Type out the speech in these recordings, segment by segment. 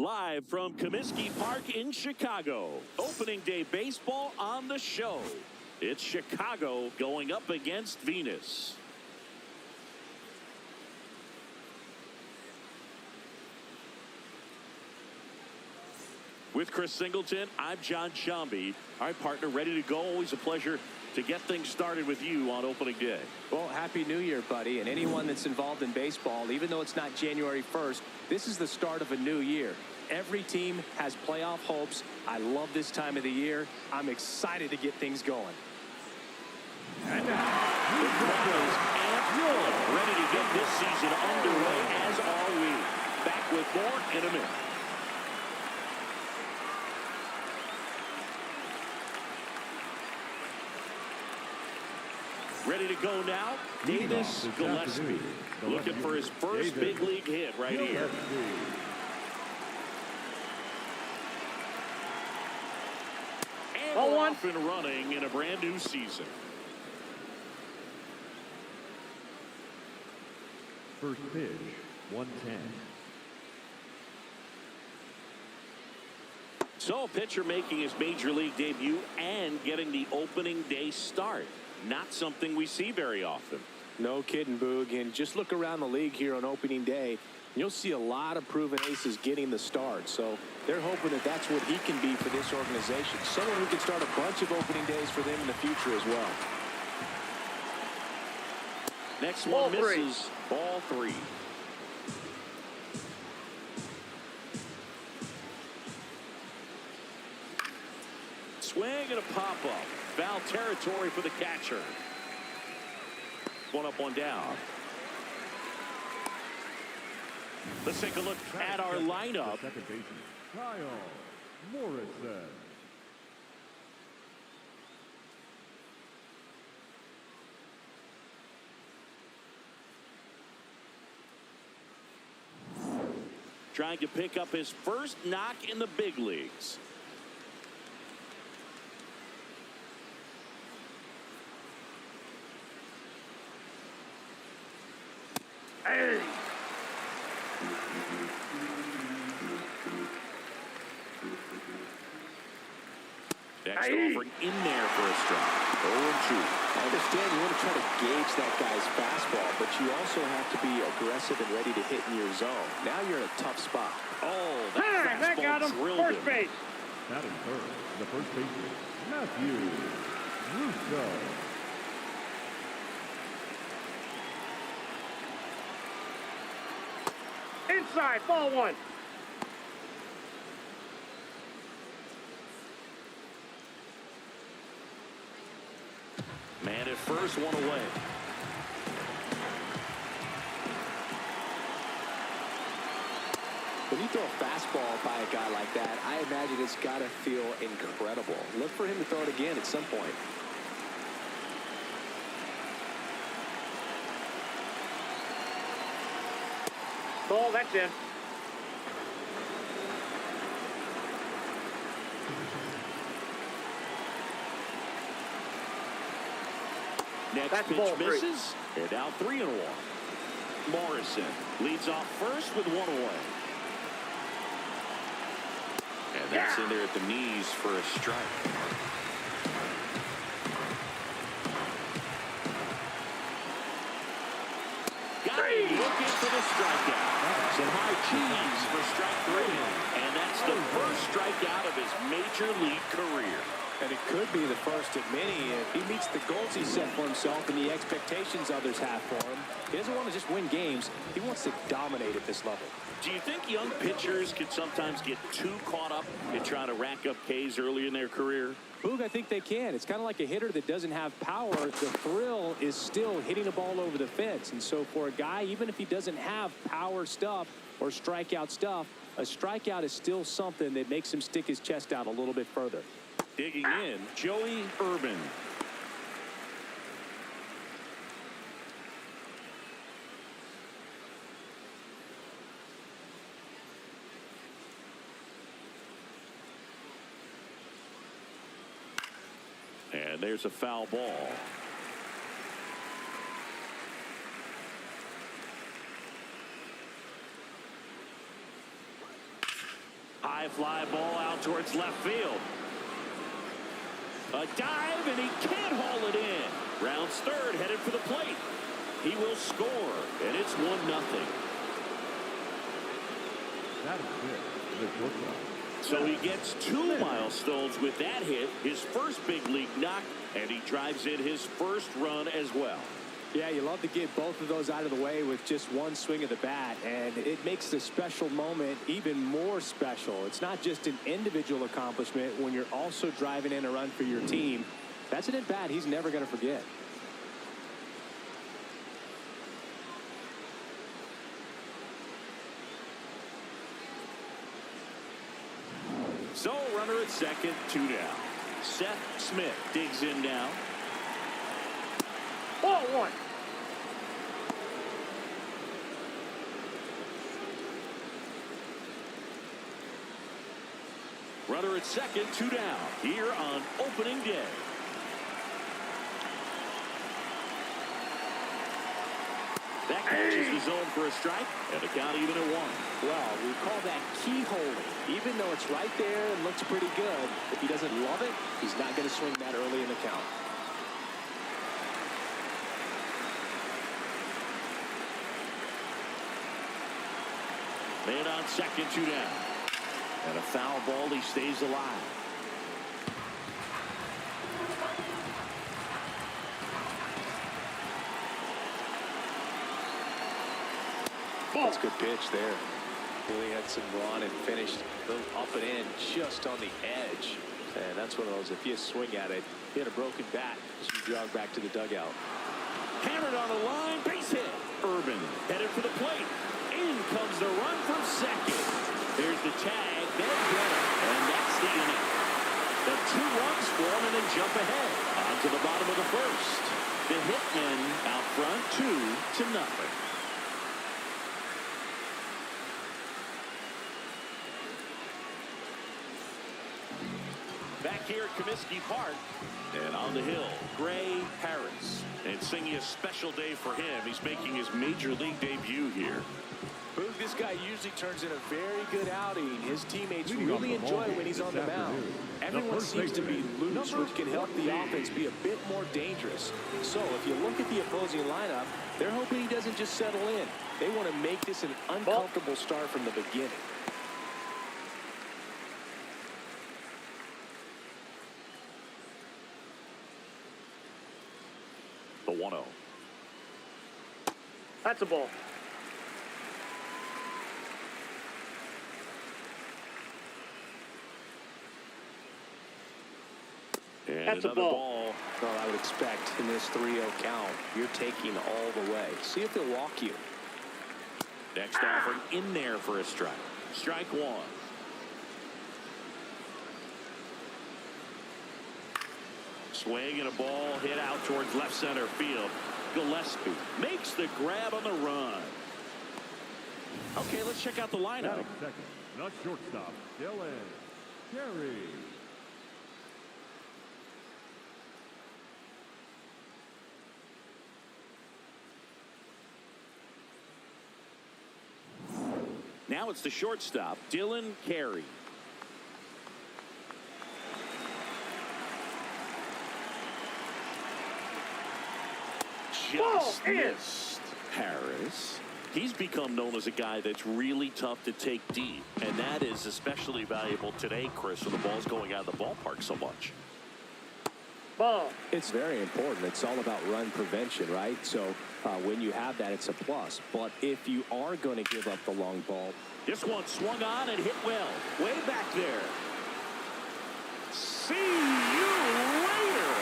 Live from Comiskey Park in Chicago. Opening day baseball on the show. It's Chicago going up against Venus. With Chris Singleton, I'm John Shambi. All right, partner, ready to go. Always a pleasure to get things started with you on opening day. Well, happy New Year, buddy. And anyone that's involved in baseball, even though it's not January 1st, this is the start of a new year. Every team has playoff hopes. I love this time of the year. I'm excited to get things going. And the crowd is amped up, ready to get this season underway, as are we. Back with more in a minute. Ready to go now, Davis Gillespie, looking for his first big league hit right here. And we're off and running in a brand new season. First pitch, 110. So a pitcher making his major league debut and getting the opening day start. Not something we see very often. No kidding, Boog. And just look around the league here on opening day. You'll see a lot of proven aces getting the start. So they're hoping that that's what he can be for this organization. Someone who can start a bunch of opening days for them in the future as well. Next one misses. Ball three. Swing and a pop-up. Foul territory for the catcher. One up, one down. Let's take a look at our lineup. Second baseman, Kyle Morrison. Trying to pick up his first knock in the big leagues. Hey. Next offering in there for a strike. 0-2. I understand you want to try to gauge that guy's fastball, but you also have to be aggressive and ready to hit in your zone. Now you're in a tough spot. Oh, that got him. First base. Batting third, the first baseman, Matthew Russo. Inside, ball one. Man at first, one away. When you throw a fastball by a guy like that, I imagine it's got to feel incredible. Look for him to throw it again at some point. Ball, that's in. Next pitch misses. They're now 3-1. Morrison leads off first with one away. And that's in there at the knees for a strike. Looking for the strikeout. Some high cheese for strike 3. And that's the first strikeout of his major league career. And it could be the first of many if he meets the goals he set for himself and the expectations others have for him. He doesn't want to just win games. He wants to dominate at this level. Do you think young pitchers can sometimes get too caught up in trying to rack up Ks early in their career? Boog, I think they can. It's kind of like a hitter that doesn't have power. The thrill is still hitting a ball over the fence. And so for a guy, even if he doesn't have power stuff or strikeout stuff, a strikeout is still something that makes him stick his chest out a little bit further. Digging in, Joey Urban. And there's a foul ball. high fly ball out towards left field. A dive, and he can't haul it in. Rounds third, headed for the plate. He will score, and it's 1-0. That is it. The shortstop. So he gets 2 milestones with that hit, his first big league knock, and he drives in his first run as well. Yeah, you love to get both of those out of the way with just one swing of the bat, and it makes the special moment even more special. It's not just an individual accomplishment when you're also driving in a run for your team. That's an at-bat he's never going to forget. So runner at second, 2 down. Seth Smith digs in now. Ball 1. Runner at second, 2 down here on opening day. That catches the zone for a strike, and a count even at 1. Well, we call that keyholing. Even though it's right there and looks pretty good, if he doesn't love it, he's not going to swing that early in the count. Man on second, 2 down. And a foul ball, he stays alive. That's a good pitch there. Really had some run and finished a little up and in just on the edge. And that's one of those, if you swing at it, hit a broken bat as you jog back to the dugout. Hammered on the line, base hit. Urban headed for the plate. In comes the run from second. There's the tag, then and that's the inning. The 2 runs form and then jump ahead. On to the bottom of the first. The Hitmen out front 2-0. Back here at Comiskey Park. And on the hill, Gray Harris. And singing a special day for him. He's making his major league debut here. Boog, this guy usually turns in a very good outing. His teammates Leading really off the enjoy ball when he's on the this mound. afternoon, Everyone the seems to be baseman, loose, number which can help the 14. offense be a bit more dangerous. So if you look at the opposing lineup, they're hoping he doesn't just settle in. They want to make this an uncomfortable start from the beginning. The 1-0. That's a ball. And That's a another ball. ball. Well, I would expect in this 3-0 count, you're taking all the way. See if they'll walk you. Next offering in there for a strike. Strike 1. Swing and a ball hit out towards left center field. Gillespie makes the grab on the run. Okay, let's check out the lineup. Batting second, the shortstop, Dylan Carey. Now it's the shortstop, Dylan Carey. Just missed. Harris. He's become known as a guy that's really tough to take deep. And that is especially valuable today, Chris, when the ball's going out of the ballpark so much. Ball. It's very important. It's all about run prevention, right? So when you have that, it's a plus. But if you are going to give up the long ball. This one swung on and hit well. Way back there. See you later.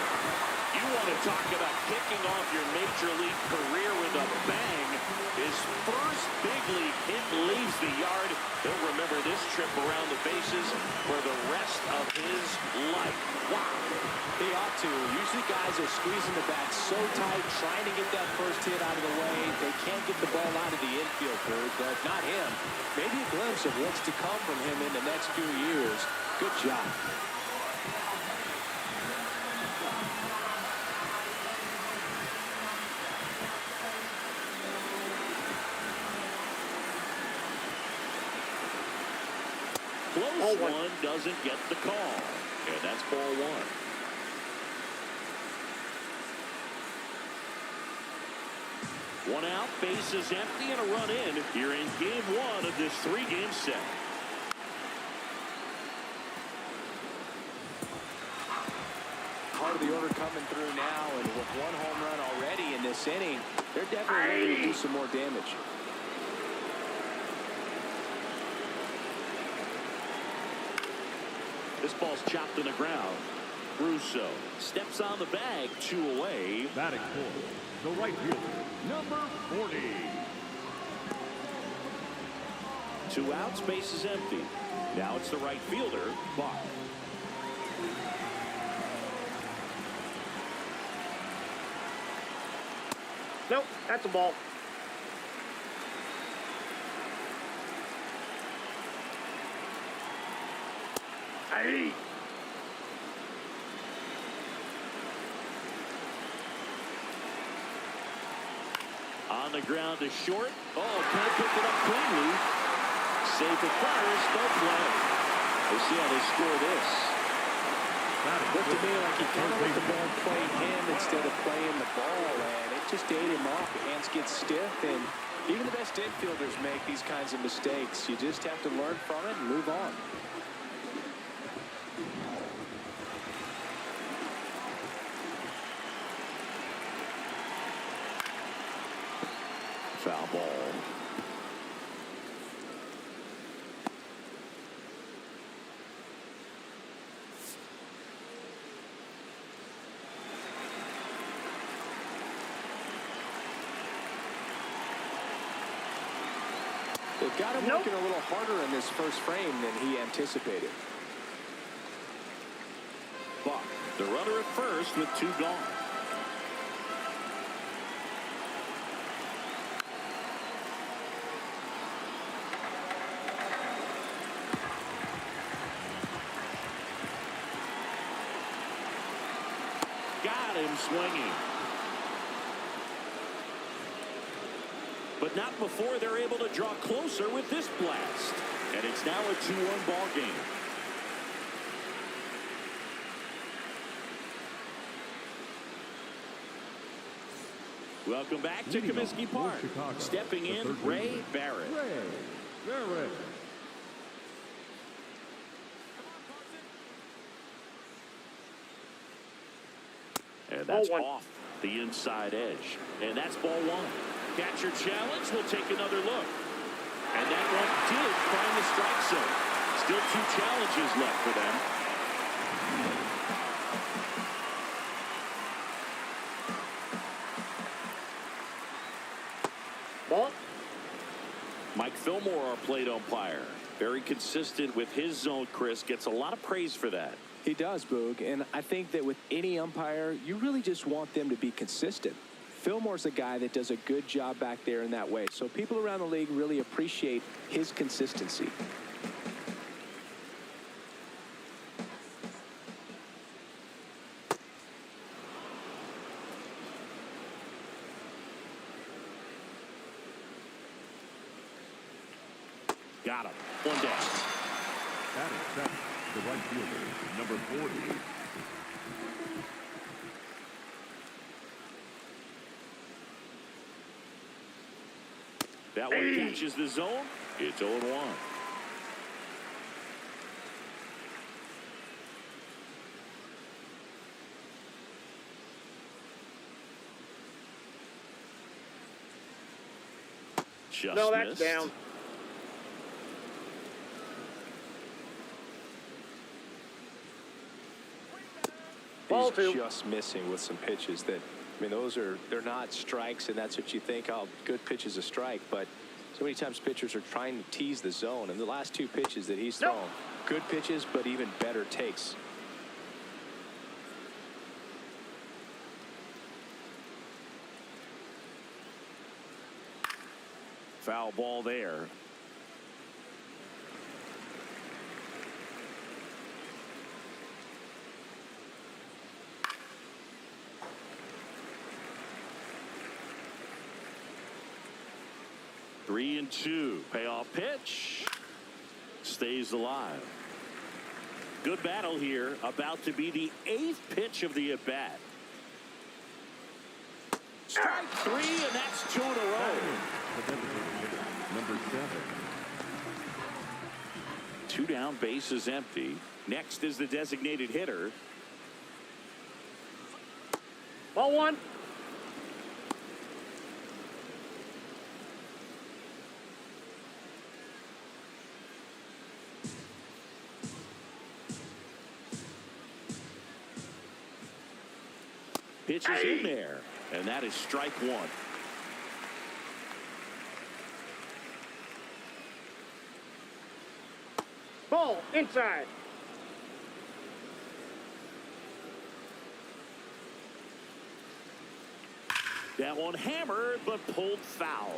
You want to talk about kicking off your major league career with a bang. His first big league hit leaves the yard. He'll remember this trip around the bases for the rest of his life. Wow. They ought to. Usually guys are squeezing the bat so tight, trying to get that first hit out of the way. They can't get the ball out of the infield, Bird, but not him. Maybe a glimpse of what's to come from him in the next few years. Good job. Close Ball This one. one doesn't get the call. And that's ball one. One out, base is empty, and a run in here in game one of this three-game set. Part of the order coming through now, and with one home run already in this inning, they're definitely ready to do some more damage. This ball's chopped to the ground. Russo steps on the bag, 2 away. Batting for the right fielder, number 40. 2 outs, base is empty. Now it's the right fielder, Buck. Nope, that's a ball. Hey! On the ground to short. Oh, can't pick it up cleanly. Safe at first, no play. We'll see how they score this. Looked to me like he kind of let the ball play him instead of playing the ball, and it just ate him off. The hands get stiff, and even the best infielders make these kinds of mistakes. You just have to learn from it and move on. Foul ball. They've got him working a little harder in this first frame than he anticipated. Buck, the runner at first with 2 gone. Got him swinging. But not before they're able to draw closer with this blast. And it's now a 2-1 ball game. Welcome back to Leading off Comiskey for Park. Chicago, Stepping the in, third Ray baseman, Barrett. Ray Barrett. And that's Ball one. off the inside edge. And that's ball one. Catcher challenge. We'll take another look. And that one did find the strike zone. Still 2 challenges left for them. Ball. Mike Fillmore, our plate umpire. Very consistent with his zone, Chris. Gets a lot of praise for that. He does, Boog, and I think that with any umpire, you really just want them to be consistent. Fillmore's a guy that does a good job back there in that way, so people around the league really appreciate his consistency. Got him. 1 down. Batting second, the right fielder, number 40. That one catches the zone. It's 0-1. Just No, that's missed. down. Ball He's 2. just missing with some pitches that, I mean, they're not strikes, and that's what you think, oh, good pitch is a strike, but so many times pitchers are trying to tease the zone, and the last 2 pitches that he's thrown, good pitches, but even better takes. Foul ball there. Three and 2. Payoff pitch. Stays alive. Good battle here. About to be the 8th pitch of the at-bat. Strike 3, and that's 2 in a row. The designated hitter, number 7. 2 down, base is empty. Next is the designated hitter. Ball 1. Pitch is in there, and that is strike 1. Ball inside. That one hammered, but pulled foul.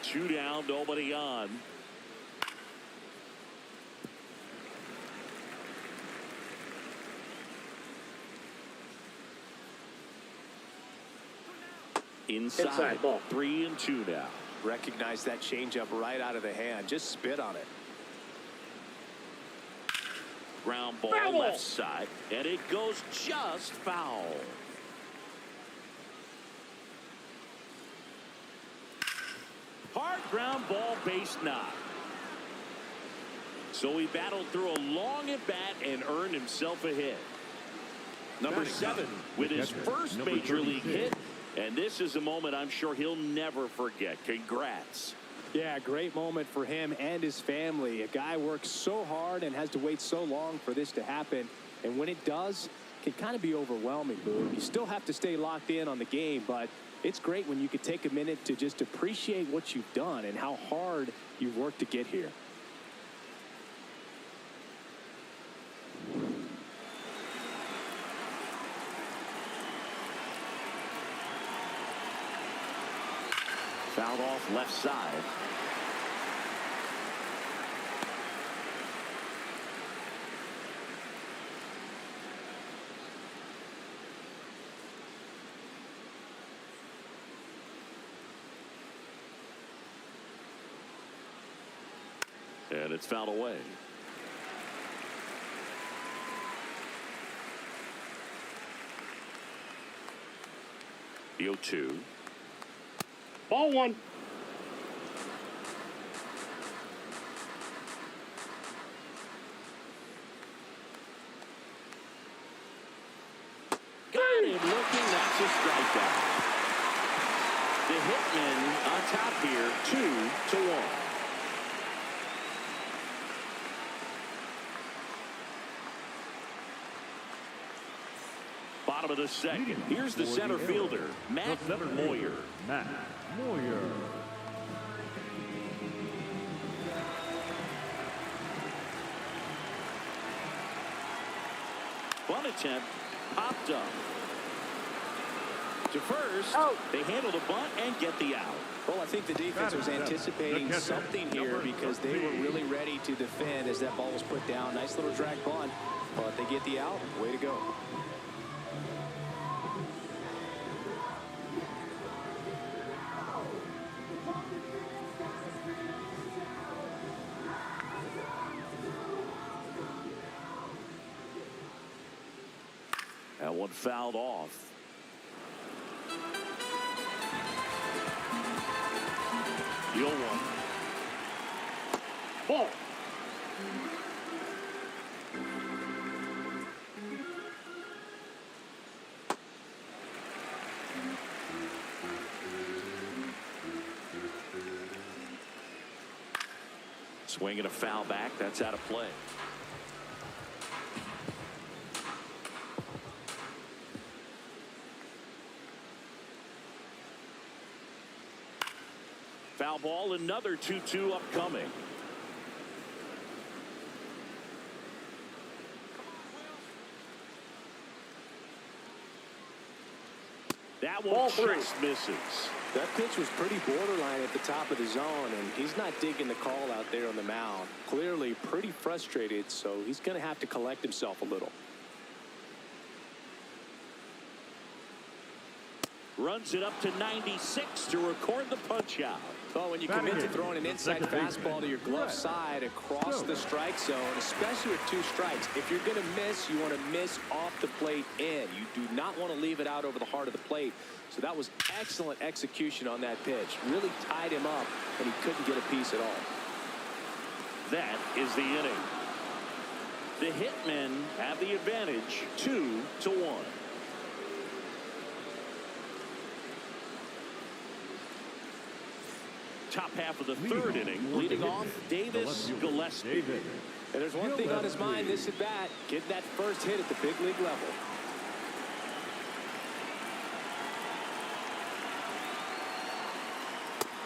Two down, nobody on. Inside ball. 3-2 now. Recognize that changeup right out of the hand. Just spit on it. Ground ball Foul. left side, and it goes just foul. Hard ground ball, base knock. So he battled through a long at bat and earned himself a hit. Number 7 with his first major league hit, and this is a moment I'm sure he'll never forget. Congrats. Yeah, great moment for him and his family. A guy works so hard and has to wait so long for this to happen. And when it does, it can kind of be overwhelming, Boo. You still have to stay locked in on the game, but it's great when you could take a minute to just appreciate what you've done and how hard you've worked to get here. Fouled off left side. And it's fouled away. The 0-2. Ball 1. Got him looking. That's a strikeout. The Hitmen on top here, 2-1. Bottom of the second. Here's the center fielder, Matt Moyer. Matt Moyer. Bunt attempt, popped up. To first, they handle the bunt and get the out. Well, I think the defense was anticipating something here because they were really ready to defend as that ball was put down. Nice little drag bunt, but they get the out. Way to go. That one fouled off. The 0-1. Ball. Swinging a foul back. That's out of play. Foul ball, another 2-2 upcoming. That one just misses. That pitch was pretty borderline at the top of the zone, and he's not digging the call out there on the mound. Clearly pretty frustrated, so he's going to have to collect himself a little. Runs it up to 96 to record the punch out. Well, when you commit to throwing an inside fastball to your glove side across the strike zone, especially with 2 strikes, if you're going to miss, you want to miss off the plate in. You do not want to leave it out over the heart of the plate. So that was excellent execution on that pitch. Really tied him up, and he couldn't get a piece at all. That is the inning. The Hitmen have the advantage 2-1. Top half of the 3rd inning, leading off Davis Gillespie. And there's one thing on his mind this at bat, getting that first hit at the big league level.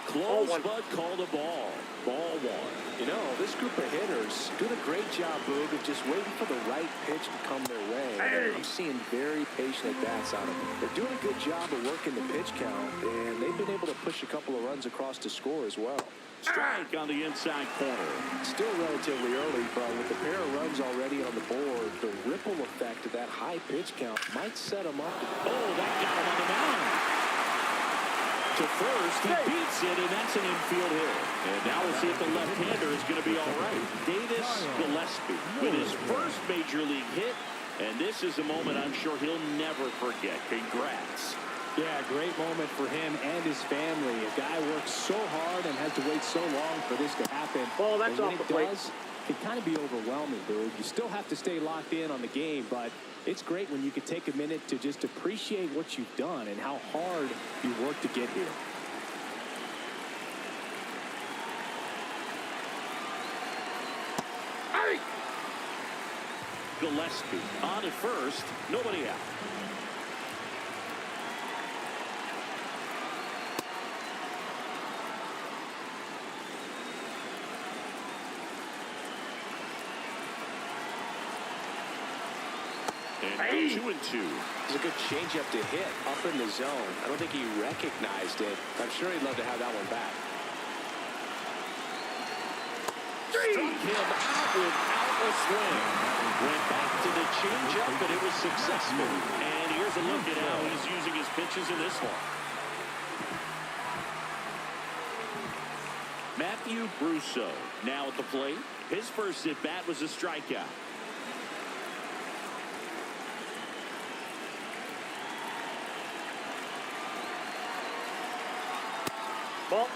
Close, but called a ball. Ball 1. You know, this group of hitters doing a great job, Boog, of just waiting for the right pitch to come their way. I'm seeing very patient at-bats out of them. They're doing a good job of working the pitch count, and they've been able to push a couple of runs across to score as well. Strike on the inside corner. Still relatively early, but with a pair of runs already on the board, the ripple effect of that high pitch count might set them up. Oh, that got him on the mound. To first, he beats it, and that's an infield hit. And now we'll see if the left-hander is going to be all right. Davis Gillespie with his first major league hit, and this is a moment I'm sure he'll never forget. Congrats. Yeah, great moment for him and his family. A guy works so hard and has to wait so long for this to happen. Ball, that's and when off the it plate. does, it can kind of be overwhelming, dude. You still have to stay locked in on the game, but it's great when you can take a minute to just appreciate what you've done and how hard you worked to get here. Gillespie on at first, nobody out. And 2-2. It's a good changeup to hit up in the zone. I don't think he recognized it. I'm sure he'd love to have that one back. Struck him out without a swing. Went back to the changeup, but it was successful. And here's a look at how he's using his pitches in this one. Matthew Brusso now at the plate. His first at bat was a strikeout. Ball.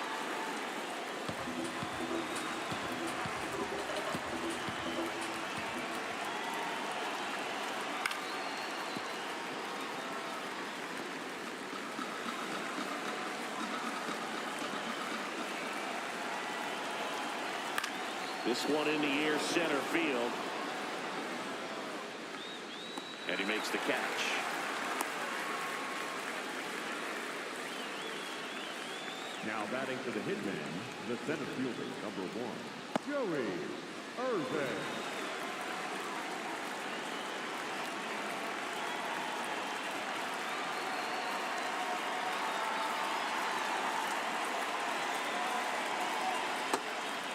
This one in the air, center field. And he makes the catch. Now batting for the Hitmen, the center fielder, number 1, Joey Irvin.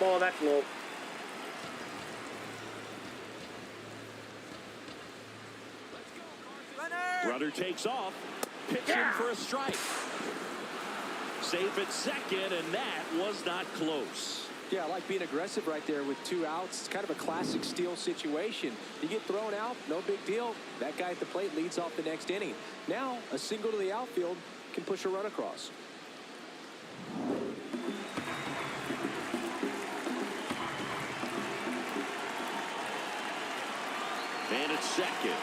Ball, that's low. Runner takes off. Pitching for a strike. Safe at second, and that was not close. Yeah, I like being aggressive right there with 2 outs. It's kind of a classic steal situation. You get thrown out, no big deal. That guy at the plate leads off the next inning. Now, a single to the outfield can push a run across. And it's second.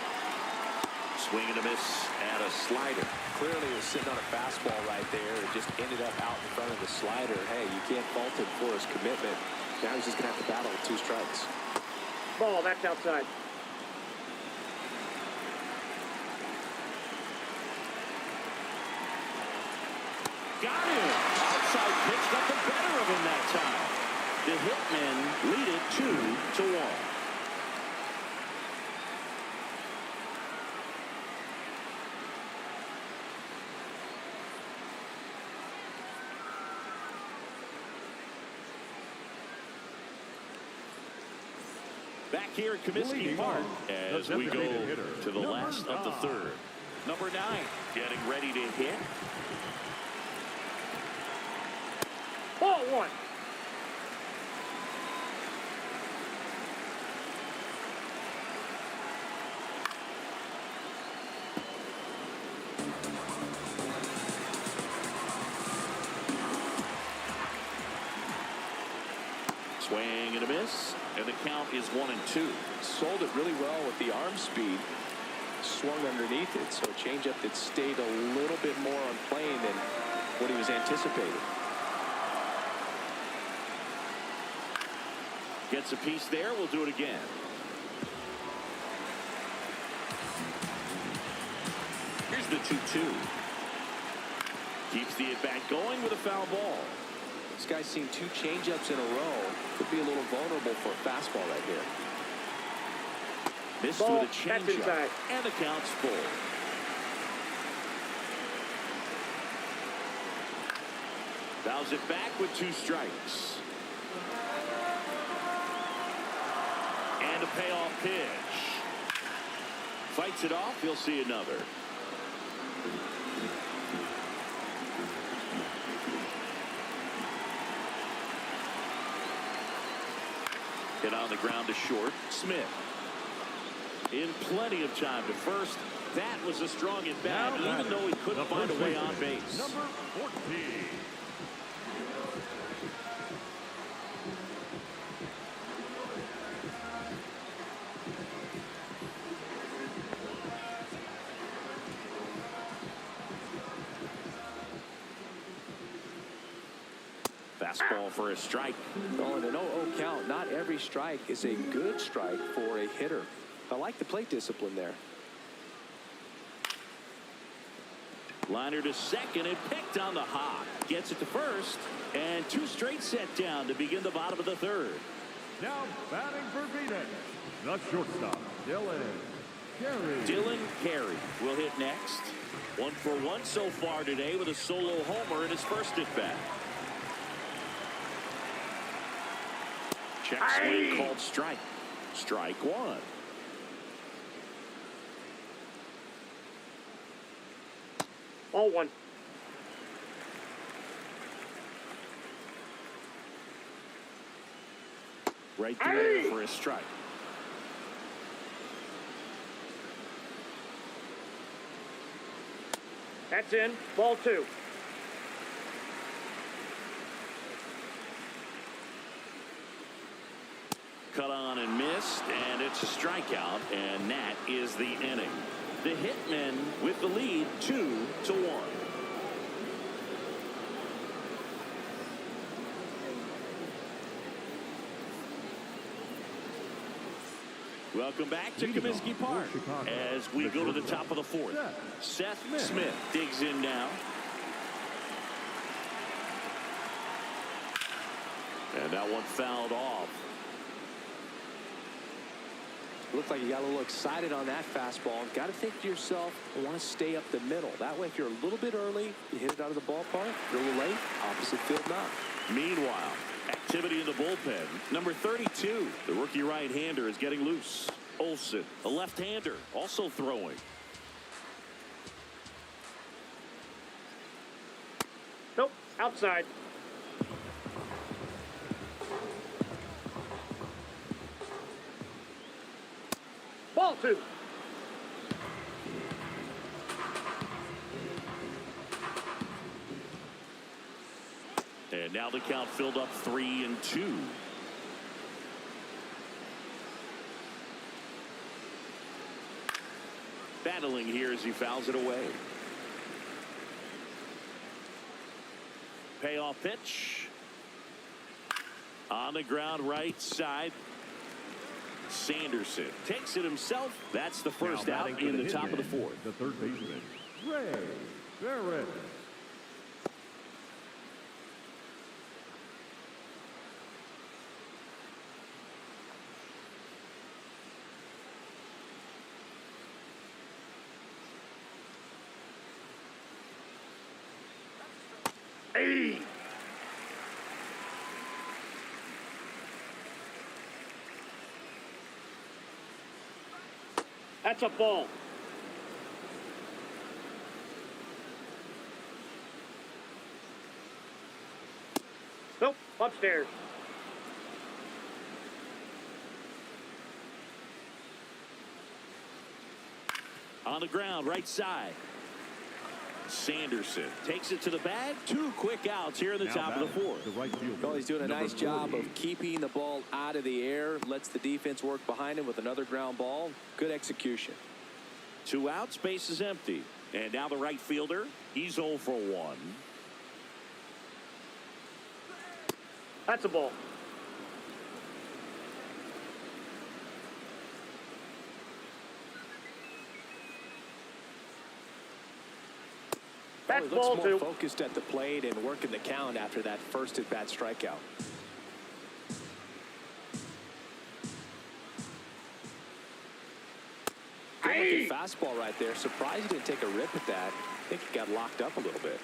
Swing and a miss and a slider. Clearly, he was sitting on a fastball right there. It just ended up out in front of the slider. Hey, you can't fault him for his commitment. Now he's just going to have to battle with 2 strikes. Ball, that's outside. Got him. Outside pitch got the better of him that time. The Hitmen lead it 2-1. Back here at Comiskey Park as we go to the last of the 3rd. Number 9 getting ready to hit. 1. Swing and a miss, and the count is 1-2. Sold it really well with the arm speed. Swung underneath it, so a changeup that stayed a little bit more on plane than what he was anticipating. Gets a piece there. We'll do it again. Here's the 2-2. Keeps the at-bat going with a foul ball. This guy's seen 2 changeups in a row. Could be a little vulnerable for a fastball right here. Missed Ball, with a that's changeup, inside. and the count's full. Fouls it back with 2 strikes. And a payoff pitch. Fights it off. He'll see another. Hit on the ground to short. Smith. In plenty of time to first. That was a strong at bat, even though he couldn't find a way on base. Number 14. Fastball for a strike. Oh, and an 0-0 count. Not every strike is a good strike for a hitter. I like the plate discipline there. Liner to second and picked on the hop. Gets it to first. And 2 straight set down to begin the bottom of the 3rd. Now batting for Venus, the shortstop, Dylan Carey. Dylan Carey will hit next. 1 for 1 so far today with a solo homer in his first at bat. Check swing called strike. Strike 1. Ball 1. Right there for a strike. That's in. Ball 2. Cut on and missed, and it's a strikeout, and that is the inning. The Hitmen with the lead 2-1. Welcome back to Comiskey Park as we go to the top of the 4th. Seth Smith digs in now. And that one fouled off. Looked like you got a little excited on that fastball. Got to think to yourself, I want to stay up the middle. That way, if you're a little bit early, you hit it out of the ballpark. If you're a little late, opposite field knock. Meanwhile, activity in the bullpen. Number 32, the rookie right-hander, is getting loose. Olsen, a left-hander, also throwing. Nope. Outside. Ball 2. And now the count filled up 3-2. Battling here as he fouls it away. Payoff pitch. On the ground right side. Sanderson takes it himself. That's the first out in the top of the 4th. The third baseman, Ray Barrett. Hey. That's a ball. Nope, upstairs. On the ground, right side. Sanderson takes it to the bag. 2 quick outs here in the Now top of the batting, 4th. the right fielder, Well, he's doing a number nice job 40. of keeping the ball out of the air, lets the defense work behind him with another ground ball. Good execution. 2 outs, base is empty. And now the right fielder, he's 0 for 1. That's a ball. Well, That's he looks ball more 2. focused at the plate and working the count after that first at-bat strikeout. Good-looking fastball right there. Surprised he didn't take a rip at that. I think he got locked up a little bit.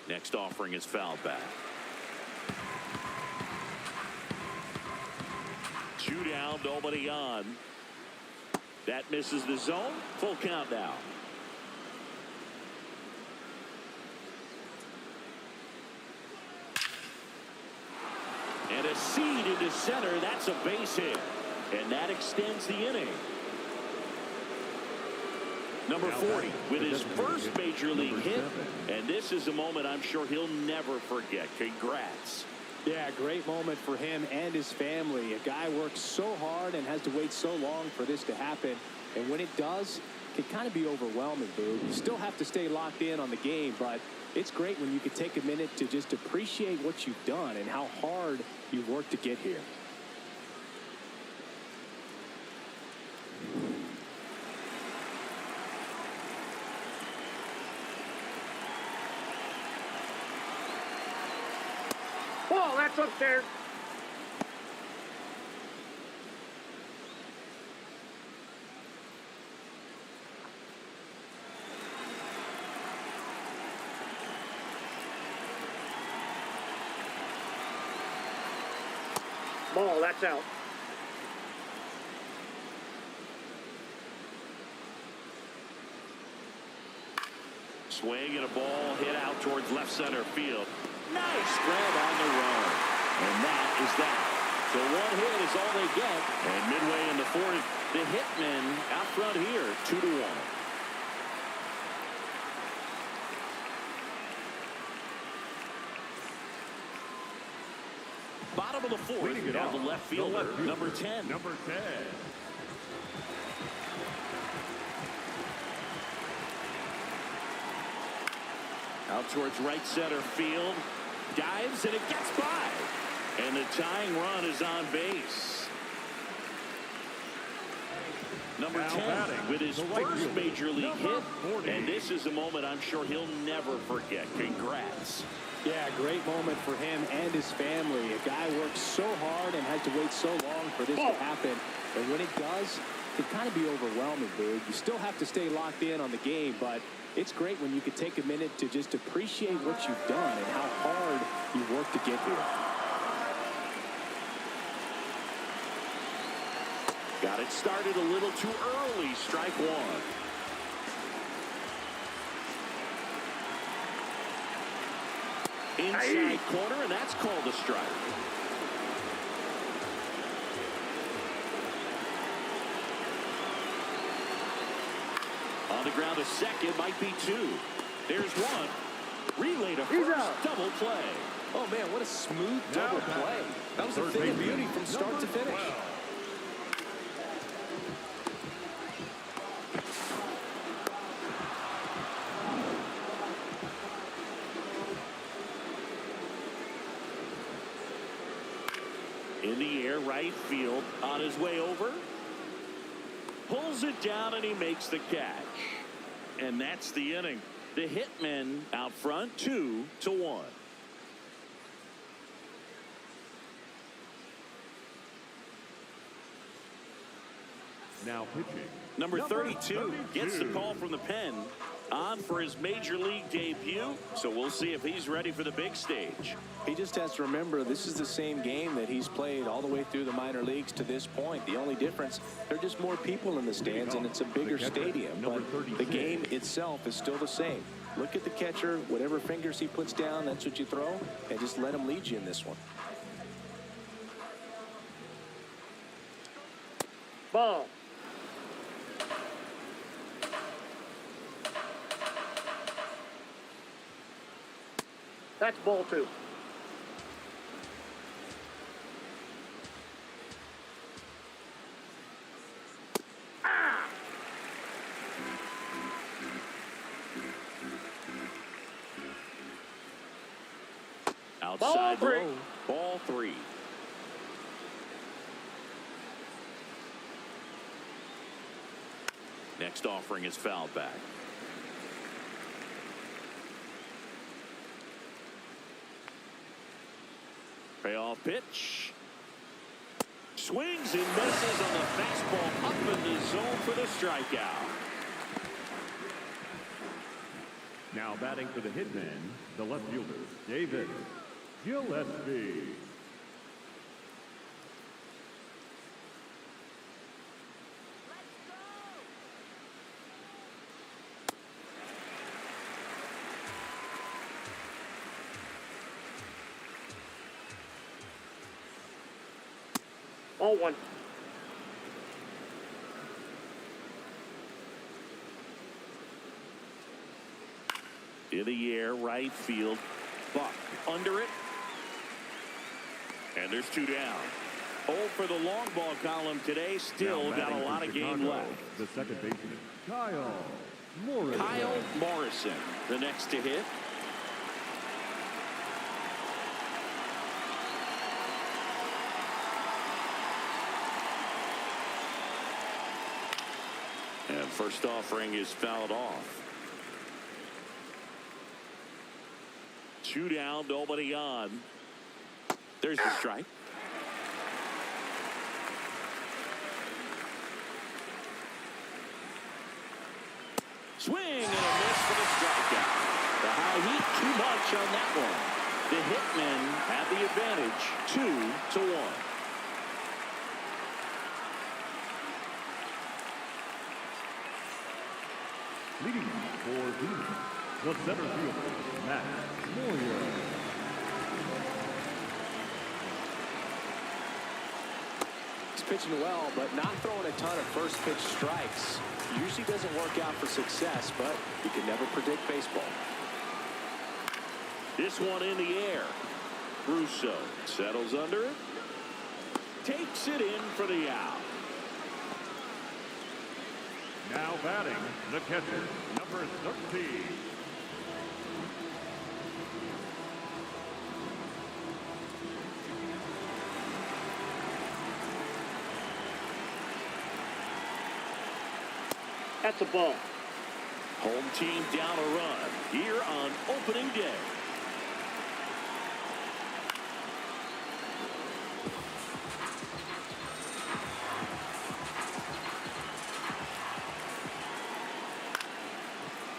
Next offering is fouled back. 2 down, nobody on. That misses the zone. Full count now. And a seed into center. That's a base hit. And that extends the inning. Number 40 with his first major league hit. And this is a moment I'm sure he'll never forget. Congrats. Yeah, great moment for him and his family. A guy works so hard and has to wait so long for this to happen. And when it does, it can kind of be overwhelming, Boo. You still have to stay locked in on the game, but it's great when you can take a minute to just appreciate what you've done and how hard you've worked to get here. Ball, that's upstairs. Ball, that's out. Swing and a ball hit out towards left center field. Nice spread on the run. And that is that. So 1 hit is all they get. And midway in the 4th, the Hitmen out front here, 2-1. Bottom of the 4th, now the left fielder, number 10. Number 10. Out towards right center field. Dives and it gets by. And the tying run is on base. Number 10 with his first major league hit. And this is a moment I'm sure he'll never forget. Congrats. Yeah, great moment for him and his family. A guy works so hard and has to wait so long for this to happen. And when it does, it can kind of be overwhelming, dude. You still have to stay locked in on the game, but it's great when you can take a minute to just appreciate what you've done and how hard you worked to get here. Got it started a little too early. Strike 1. Inside corner, and that's called a strike. On the ground, a second, might be 2. There's 1. Relay to first, double play. Oh, man, what a smooth double play. That was a thing of beauty from start to finish. In the air, right field, on his way over. Pulls it down, and he makes the catch. And that's the inning. The Hitmen out front, 2-1. Now pitching. Number 32 gets the call from the pen. On for his major league debut, so we'll see if he's ready for the big stage. He just has to remember this is the same game that he's played all the way through the minor leagues to this point. The only difference, there are just more people in the stands and it's a bigger stadium, but the game itself is still the same. Look at the catcher, whatever fingers he puts down, that's what you throw, and just let him lead you in this one. Ball. That's ball 2. Outside Ball 3. low. Ball 3. Next offering is fouled back. Payoff pitch. Swings and misses on the fastball up in the zone for the strikeout. Now batting for the Hitmen, the left fielder, David Gillespie. Ball 1. In the air, right field. Buck under it. And there's 2 down. Hold for the long ball column today. Still Now got a batting lot for of game Chicago, left. The second baseman, Kyle Morrison. Kyle Morrison, the next to hit. And first offering is fouled off. 2 down, nobody on. There's the strike. Swing and a miss for the strikeout. The high heat, too much on that one. The Hitmen have the advantage, 2-1. Leading for the center fielder, Matt Moyer. He's pitching well, but not throwing a ton of first pitch strikes. Usually doesn't work out for success, but you can never predict baseball. This one in the air. Russo settles under it. Takes it in for the out. Now batting, the catcher, number 13. That's a ball. Home team down a run here on opening day.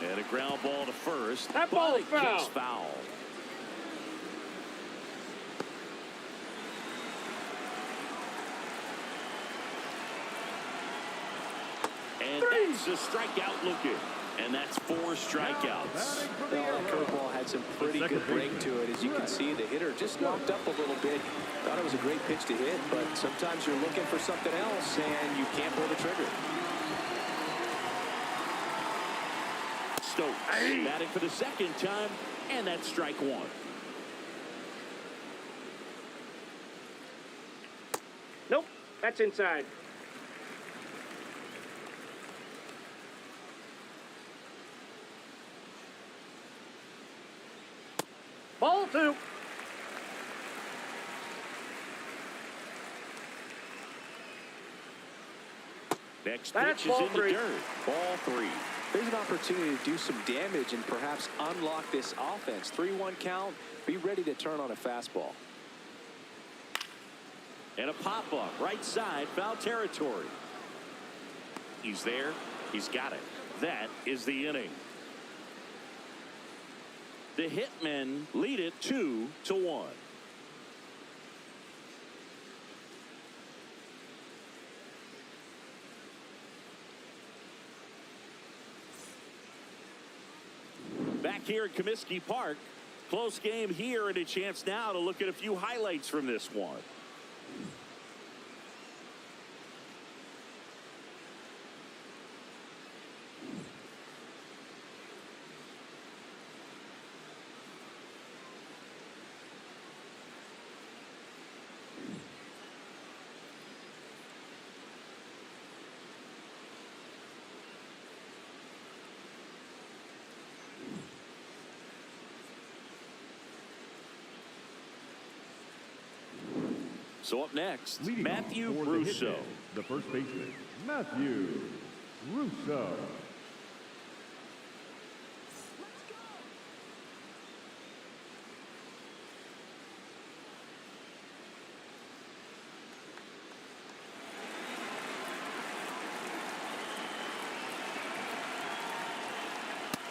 And a ground ball to first. That but ball's it gets foul. foul. And that's a strikeout looking. And that's 4 strikeouts. Well, that curveball had some pretty good break to it. As you can see, the hitter just knocked up a little bit. Thought it was a great pitch to hit, but sometimes you're looking for something else, and you can't pull the trigger. Stokes batting for the second time, and that's strike 1. Nope. That's inside. Ball 2. Next That's pitch is ball in 3. the dirt. Ball 3. There's an opportunity to do some damage and perhaps unlock this offense. 3-1 count. Be ready to turn on a fastball. And a pop-up right side, foul territory. He's there. He's got it. That is the inning. The Hitmen lead it 2-1. Back here at Comiskey Park. Close game here and a chance now to look at a few highlights from this one. So up next, Leading Matthew off for Russo. The first baseman, Matthew Russo.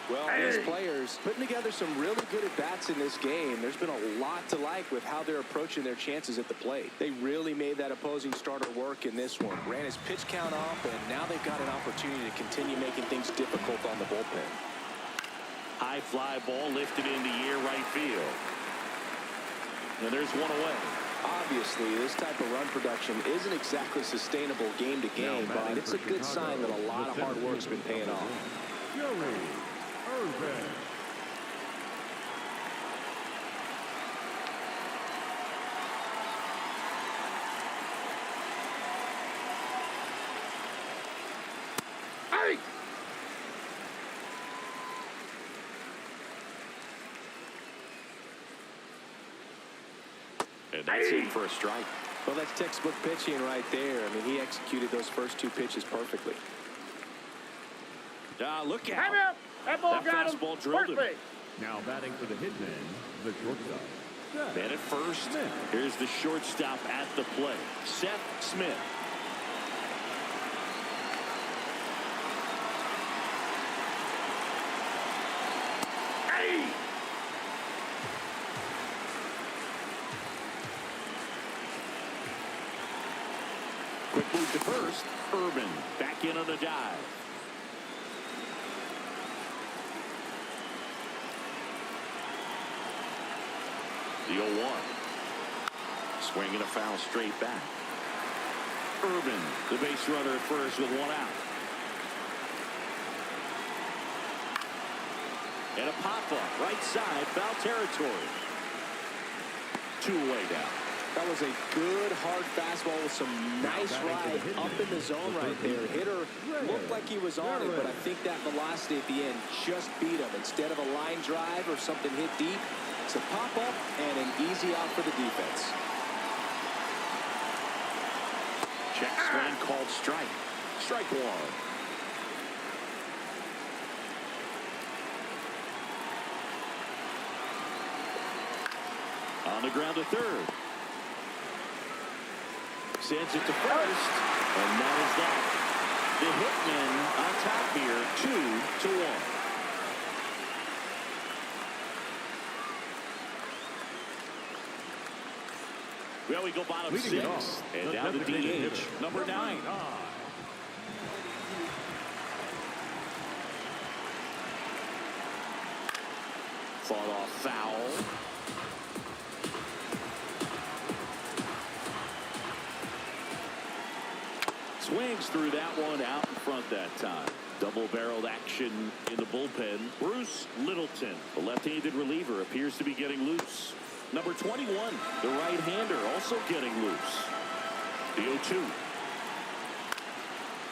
Well, these players putting together some really good at-bats in this game. There's been a lot to like with how they're approaching their chances at the plate. They really made that opposing starter work in this one. Ran his pitch count up, and now they've got an opportunity to continue making things difficult on the bullpen. High fly ball lifted into year right field. And there's one away. Obviously, this type of run production isn't exactly sustainable game to game, but it's a good sign that a lot of hard work's been paying off. Joey Irvin. Hey! And that's in for a strike. Well, that's textbook pitching right there. I mean, he executed those first two pitches perfectly. Look Time out. out! That ball That got him. fastball drilled him. First base. Now batting for the Hitmen, the shortstop, Seth Man at first. Smith. Here's the shortstop at the plate, Seth Smith. Hey! Quick move to first. Urban back in on a dive. The 0-1. Swinging a foul straight back. Urban, the base runner at first with one out. And a pop-up right side, foul territory. 2 away down. That was a good, hard fastball with some nice ride up in the zone right there. Hitter looked like he was on it, but I think that velocity at the end just beat him. Instead of a line drive or something hit deep, it's a pop-up and an easy out for the defense. Check swing called strike. Strike one. On the ground to third. Sends it to first. And that is that. The Hitmen on top here, 2-1. Well, we go bottom Leading six. it off, And the now the designated DH, hitter, number 9. Fought off foul. Swings through that one out in front that time. Double-barreled action in the bullpen. Bruce Littleton, the left-handed reliever, appears to be getting loose. Number 21, the right-hander, also getting loose. The 0-2.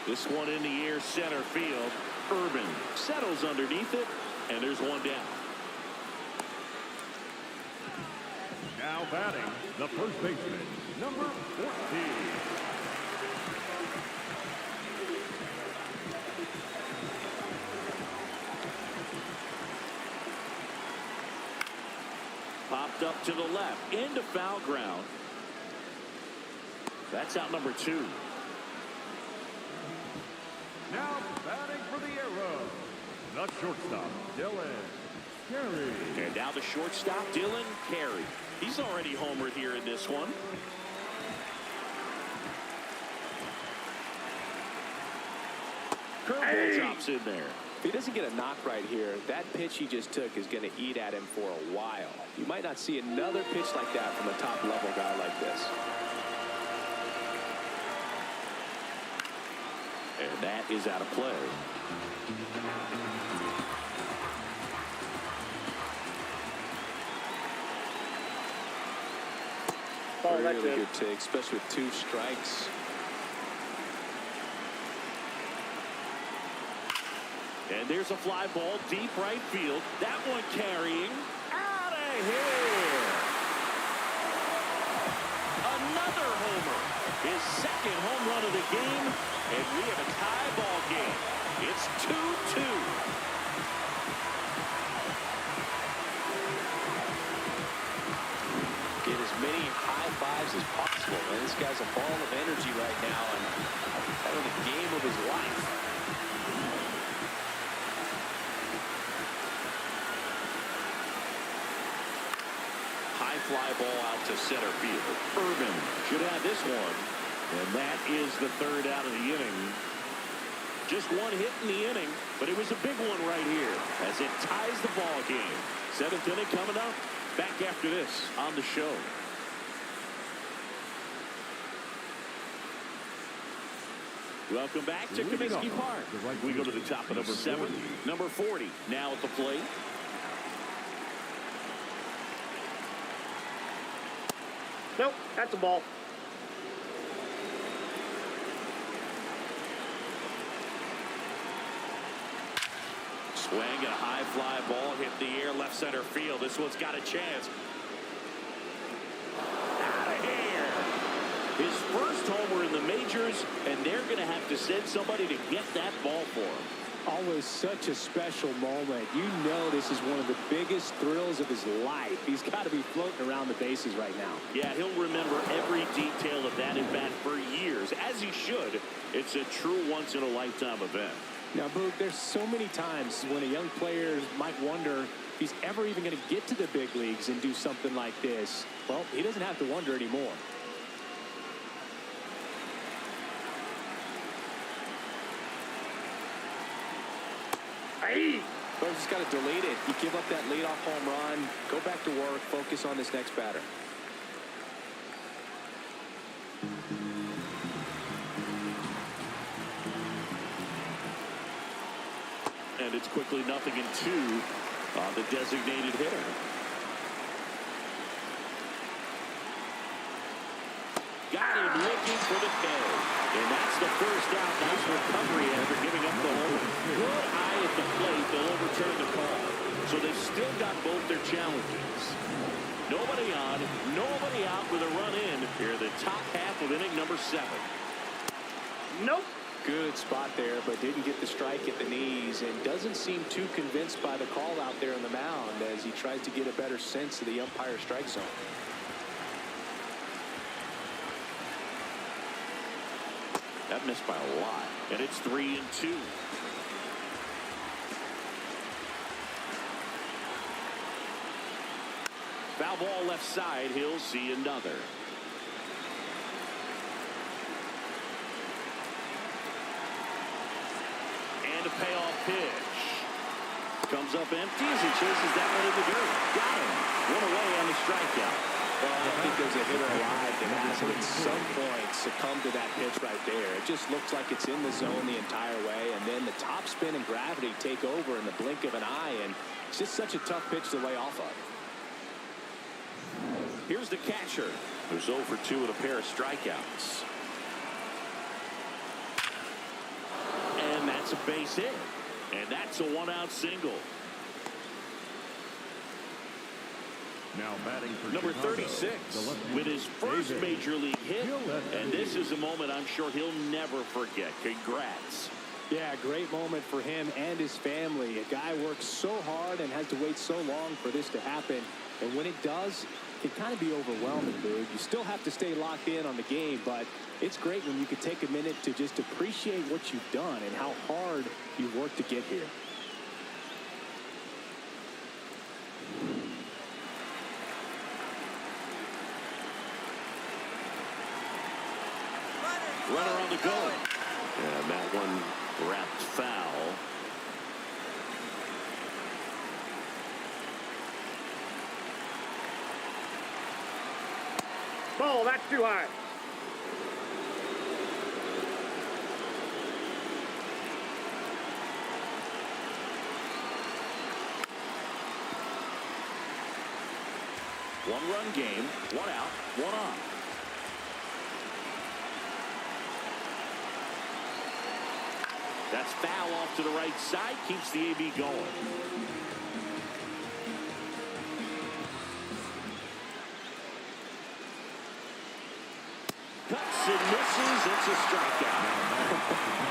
This one in the air, center field. Urban settles underneath it, and there's one down. Now batting, the first baseman, number 14. Popped up to the left, into foul ground. That's out number 2. Now batting for the Aeros, the shortstop, Dylan Carey. And now the shortstop, Dylan Carey. He's already homered here in this one. Curveball drops in there. If he doesn't get a knock right here, that pitch he just took is going to eat at him for a while. You might not see another pitch like that from a top-level guy like this. And that is out of play. Really good take, especially with 2 strikes. And there's a fly ball deep right field. That one carrying out of here. Another homer. His second home run of the game. And we have a tie ball game. It's 2-2. Get as many high fives as possible. Man, this guy's a ball of energy right now and having the game of his life. High fly ball out to center field. Urban should have this one. And that is the 3rd out of the inning. Just 1 hit in the inning, but it was a big one right here as it ties the ball game. 7th inning coming up. Back after this on the show. Welcome back to Comiskey Park. We go to the top of number 7. Number 40 now at the plate. Nope, that's a ball. Swing and a high fly ball hit the air left center field. This one's got a chance. Out of here. His first homer in the majors, and they're going to have to send somebody to get that ball for him. Always such a special moment. You know this is one of the biggest thrills of his life. He's got to be floating around the bases right now. Yeah, he'll remember every detail of that at bat for years, as he should. It's a true once-in-a-lifetime event. Now, Boog, there's so many times when a young player might wonder if he's ever even going to get to the big leagues and do something like this. Well, he doesn't have to wonder anymore. Hey! But just got to delete it. You give up that leadoff home run, go back to work, focus on this next batter. And it's quickly 0-2 on the designated hitter. Got him looking for the K. And that's the first out. Nice recovery after giving up the home. Good eye at the plate. They'll overturn the call. So they've still got both their challenges. Nobody on, nobody out with a run in here in the top half of inning number 7. Nope. Good spot there, but didn't get the strike at the knees and doesn't seem too convinced by the call out there on the mound as he tries to get a better sense of the umpire strike zone. That missed by a lot, and it's 3-2. Foul ball left side. He'll see another. And a payoff pitch. Comes up empty as he chases that one in the dirt. Got him. One away on the strikeout. Well, I don't think there's a hitter alive that hasn't at some point succumbed to that pitch right there. It just looks like it's in the zone the entire way, and then the top spin and gravity take over in the blink of an eye, and it's just such a tough pitch to lay off of. Here's the catcher, who's 0 for 2 with a pair of strikeouts. And that's a base hit. And that's a 1-out single. Now batting for Number Chicago, 36 the left-hander, with his first David. major league hit. And this is a moment I'm sure he'll never forget. Congrats. Yeah, great moment for him and his family. A guy works so hard and has to wait so long for this to happen. And when it does, it can kind of be overwhelming, dude. You still have to stay locked in on the game, but it's great when you can take a minute to just appreciate what you've done and how hard you've worked to get here. Runner on the go. And that one wrapped foul. Ball, that's too high. One-run game, one out, one on. That's foul off to the right side, keeps the AB going. Cuts and misses, it's a strikeout.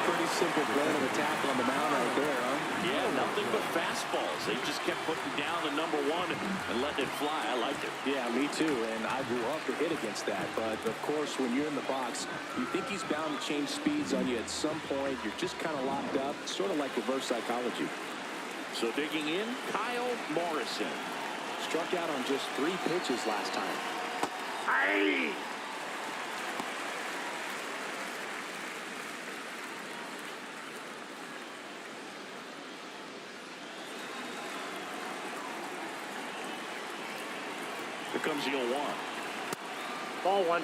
Pretty simple plan of attack on the mound right there, huh? Yeah, nothing but fastballs. They just kept putting down the number one and letting it fly. I liked it. Yeah, me too, and I'd love to hit against that. But, of course, when you're in the box, you think he's bound to change speeds on you at some point. You're just kind of locked up, sort of like reverse psychology. So digging in, Kyle Morrison. Struck out on just 3 pitches last time. Aye. Here comes the 0-1. Ball one.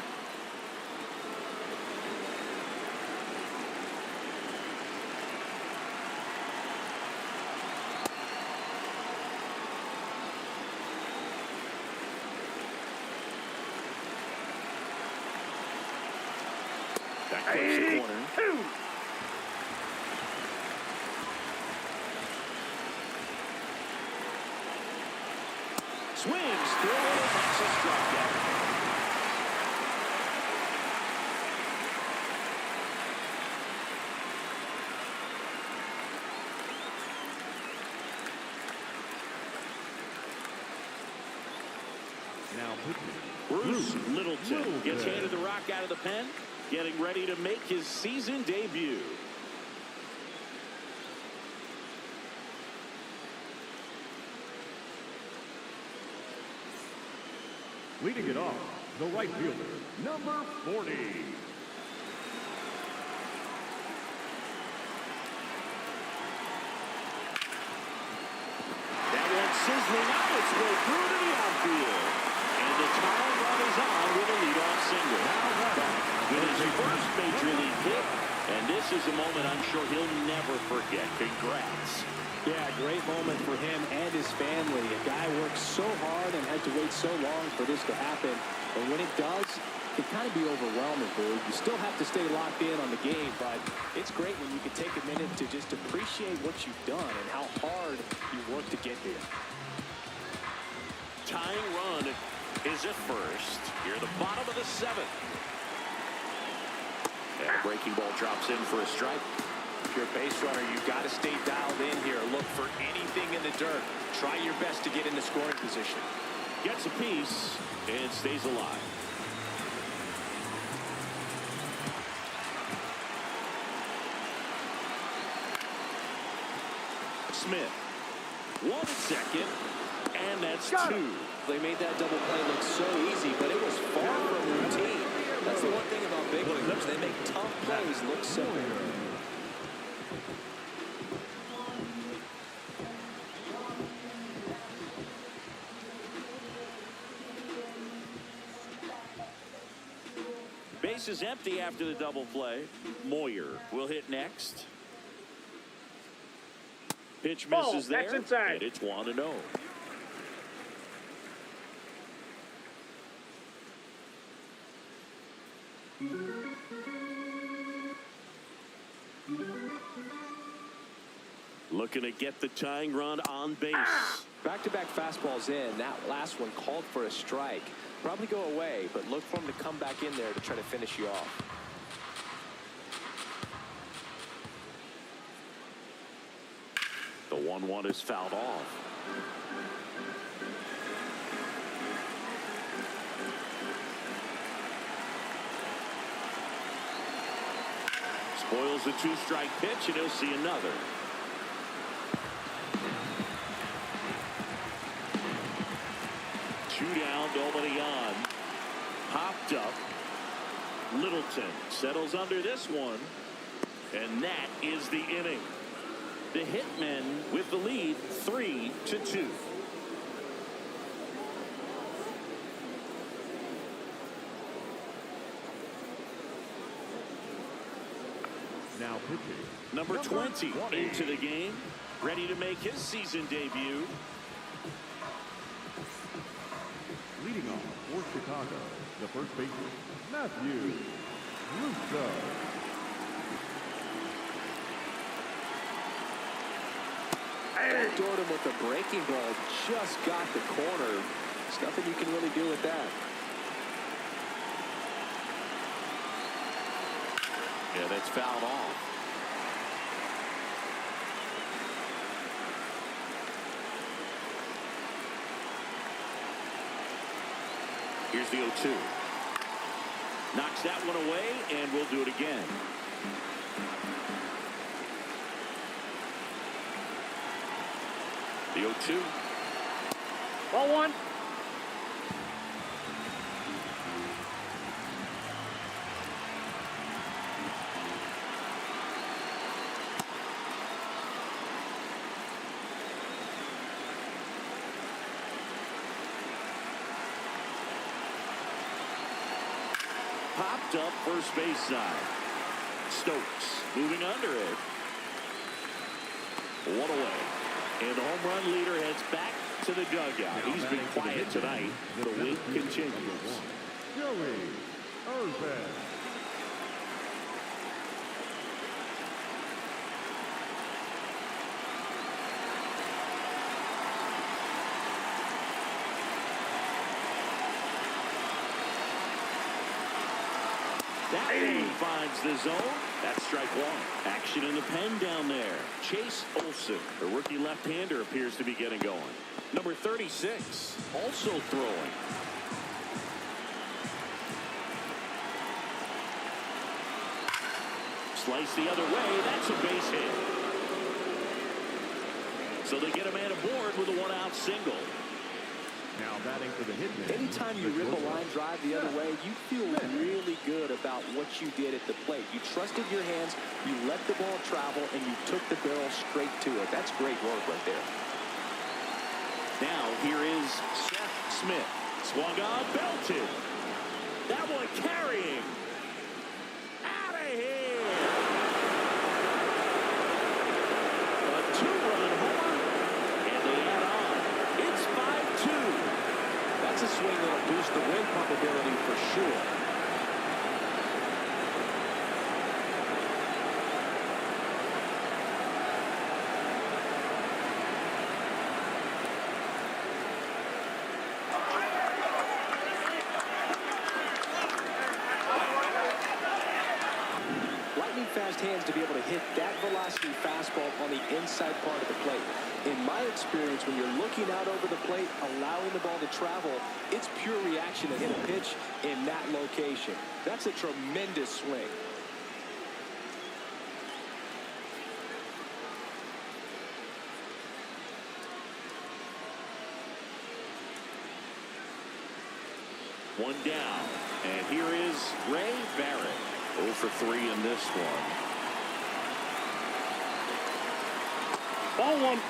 Back towards the corner. 2. Swings through it. That's a strikeout. Now Bruce Littleton gets handed the rock out of the pen, getting ready to make his season debut. leading it off, the right fielder, number 40. That one sizzling out its way through to the outfield. And the tying run is on with a leadoff single. With his first major league hit, and this is a moment I'm sure he'll never forget. Congrats. Yeah, great moment for him and his family. A guy worked so hard and had to wait so long for this to happen. And when it does, it can kind of be overwhelming, dude. You still have to stay locked in on the game, but it's great when you can take a minute to just appreciate what you've done and how hard you worked to get here. Tying run is at first. Here at the bottom of the 7th. And a breaking ball drops in for a strike. If you're a base runner, you've got to stay dialed in here. Look for anything in the dirt. Try your best to get in the scoring position. Gets a piece and stays alive. Smith. 1 at second. And that's 2. They made that double play look so easy, but it was far from routine. That's the one thing about big leaguers. They make tough plays look simple. Base is empty after the double play. Moyer will hit next. Pitch misses there, that's inside. and it's 1-0. Looking to get the tying run on base. Back-to-back fastballs in. That last one called for a strike. Probably go away, but look for him to come back in there to try to finish you off. The 1-1 is fouled off. Spoils the 2-strike pitch, and he'll see another. Two down, nobody on. Popped up. Littleton settles under this one. And that is the inning. The Hitmen with the lead 3-2. Now pitching. Number 20 into the game, ready to make his season debut. Leading off for Chicago, the first baseman, Matthew Russo. Jordan with the breaking ball just got the corner. There's nothing you can really do with that. Yeah, that's fouled off. Here's the 0-2. Knocks that one away, and we'll do it again. The 0-2. Ball one. Popped up first base side. Stokes moving under it. One away. And the home run leader heads back to the dugout. He's been quiet tonight. The wait continues. Joey Irvin. That one finds the zone. That's strike one. Action in the pen down there. Chase Olsen, the rookie left-hander, appears to be getting going. Number 36, also throwing. Slice the other way. That's a base hit. So they get a man aboard with a one-out single. Now batting for the Hitmen. Anytime you rip a line drive the other way, you feel really good about what you did at the plate. You trusted your hands, you let the ball travel, and you took the barrel straight to it. That's great work right there. Now here is Seth Smith. Swung on, belted. That one carrying. Out of here. A two-run homer, and they add on. It's 5-2. That's a swing that'll boost the win probability for sure. Lightning fast hands to be able to hit that velocity fastball on the inside part of the plate. In my experience, when you're looking out over the plate, allowing the ball to travel, it's pure reaction to hit a pitch in that location. That's a tremendous swing. One down. And here is Ray Barrett. 0 for 3 in this one. Ball one.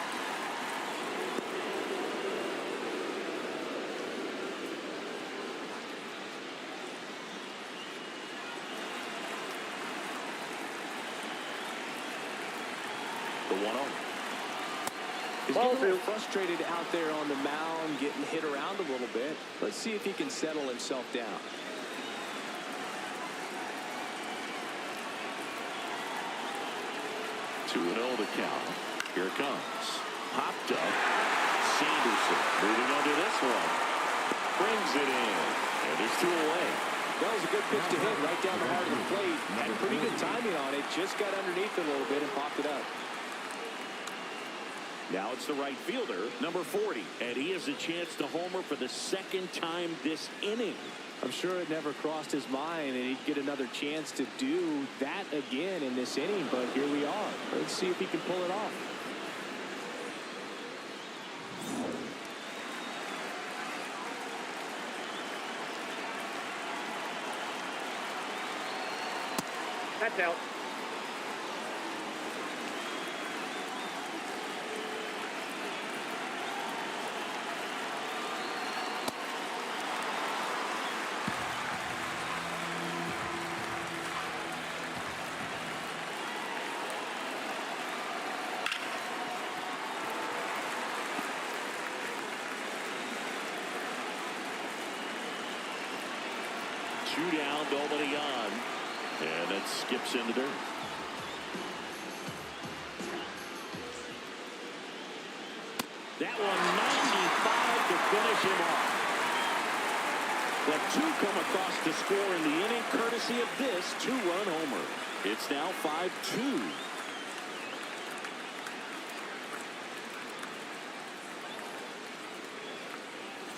The 1-0. He's Ball getting a little two. frustrated out there on the mound, getting hit around a little bit. Let's see if he can settle himself down. 2-0 the count. Here it comes. Popped up. Sanderson moving under this one. Brings it in. And there's 2 away. That was a good pitch to hit right down the heart of the plate. Had pretty good timing on it. Just got underneath it a little bit and popped it up. Now it's the right fielder, number 40. And he has a chance to homer for the second time this inning. I'm sure it never crossed his mind and he'd get another chance to do that again in this inning, but here we are. Let's see if he can pull it off. That's out. Two down, nobody on. And it skips in the dirt. That one 95 to finish him off. The two come across to score in the inning courtesy of this two-run homer. It's now 5-2.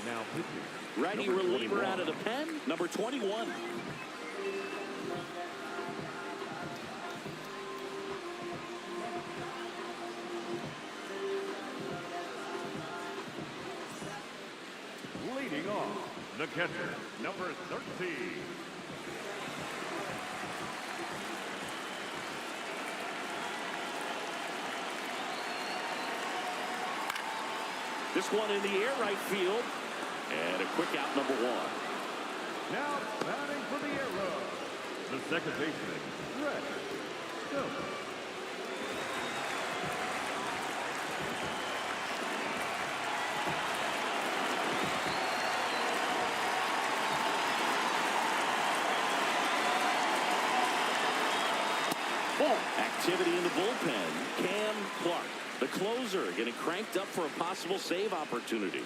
Now pitching. Righty Number reliever 21. out of the pen, number 21. Leading off, the catcher, number 13. This one in the air, right field. And a quick out, number one. Now batting for the Aeros, the second baseman, Red. Go. Activity in the bullpen. Cam Clark, the closer, getting cranked up for a possible save opportunity.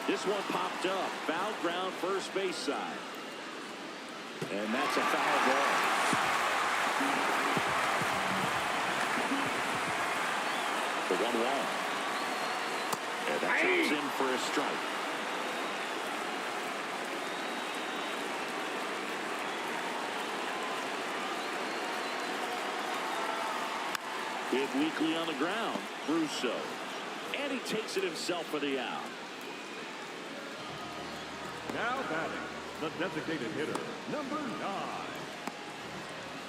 This one popped up. Foul ground, first base side. And that's a foul ball. The 1-1. And that comes in for a strike. Hit weakly on the ground. Russo. And he takes it himself for the out. Now batting, the designated hitter, number 9.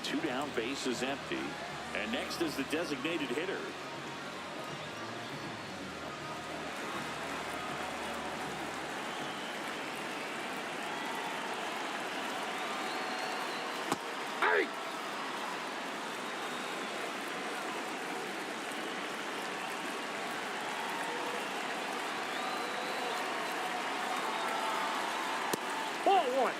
Two down, base is empty. And next is the designated hitter. Ball one.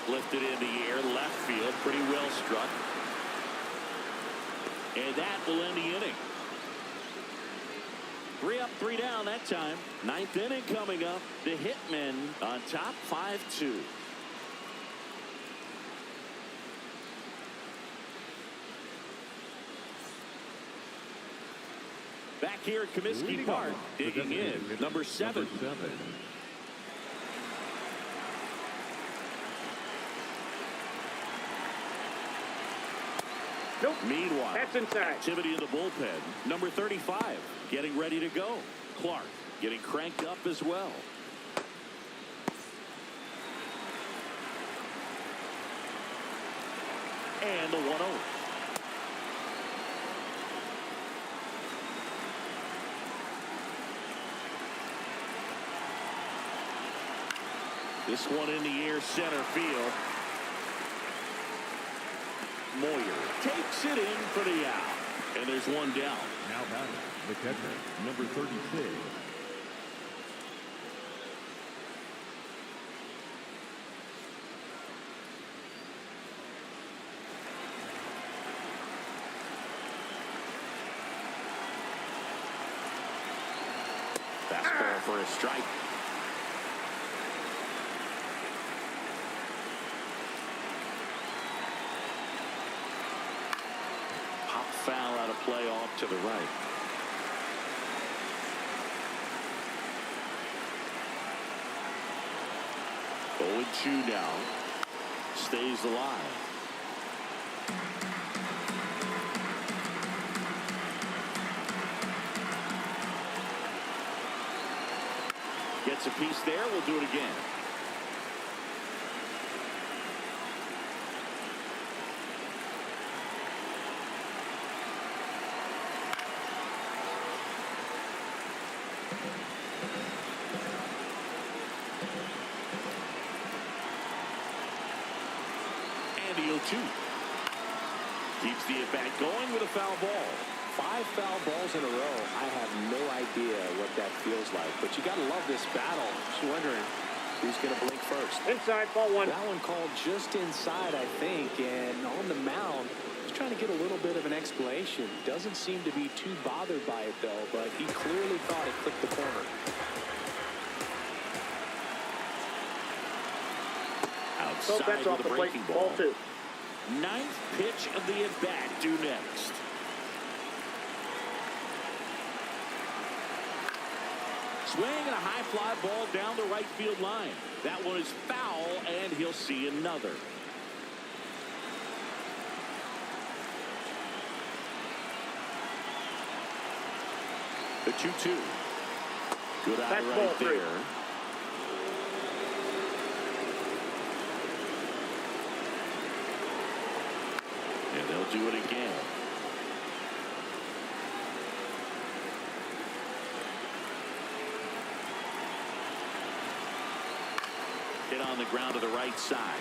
Lifted in the air, left field, pretty well struck. And that will end the inning. 3 up, 3 down that time. 9th inning coming up. The Hitmen on top, 5-2. Back here at Comiskey Leading Park, off, the digging designated in, hitter, number 7. Number 7. Nope. Meanwhile, That's inside. activity in the bullpen. Number 35 getting ready to go. Clark getting cranked up as well. And the 1-0. This one in the air, center field. Moyer takes it in for the out. And there's one down. Now batting, the catcher, number 36. Fastball for a strike. Pop foul out of play off to the right. 2 down. Stays alive. Gets a piece there. We'll do it again. And the 0-2. Keeps the at-bat going with a foul ball. 5 foul balls in a row. I have no idea what that feels like, but you got to love this battle. Just wondering who's going to blink first. Inside, ball 1. That one called just inside, I think, and on the mound, he's trying to get a little bit of an explanation. Doesn't seem to be too bothered by it, though, but he clearly thought it clipped the corner. Outside That's off with the a plate. breaking Ball 2. 9th pitch of the at-bat due next. Swing and a high fly ball down the right field line. That one is foul, and he'll see another. The 2-2. Good eye That's ball right 3. there. And they'll do it again. Hit on the ground to the right side.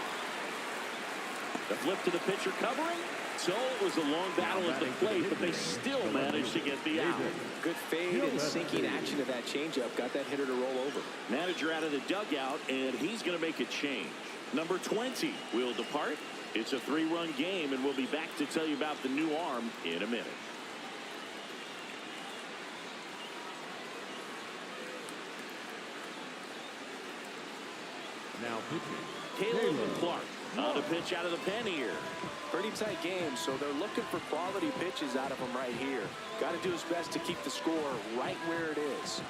The flip to the pitcher covering. So it was a long battle at the plate, but they still managed to get the out. Good fade and sinking action of that changeup. Got that hitter to roll over. Manager out of the dugout, and he's going to make a change. Number 20 will depart. It's a 3-run game, and we'll be back to tell you about the new arm in a minute. Now pitching. Caleb Clark on a pitch out of the pen here. Pretty tight game, so they're looking for quality pitches out of him right here. Got to do his best to keep the score right where it is.